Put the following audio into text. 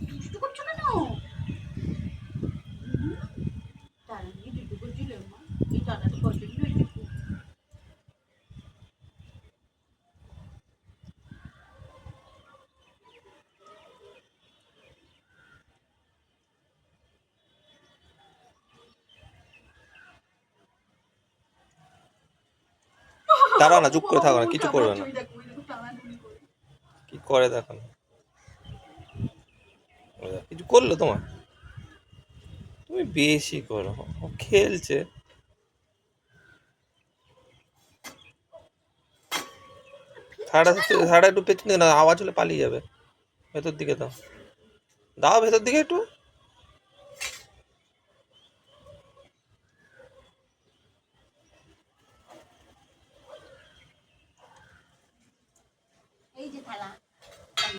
দুষ্টু করছো কেন? দাঁড়ান, এই দুটো করছিল মা, এই দাদাটা পছন্দ হয়েছে খুব। দাঁড়াও না, চুপ করে থাকো না, কিছু করবে না। কি করে দেখো না, কিছু করলো তোমার? তুমি বেশি করো, ও খেলছে। সাড়ে একটু পেছন দিকে না, আওয়াজ হলে পালিয়ে যাবে। ভেতর দিকে দাও, দাও ভেতর দিকে একটু। এই যে থালা।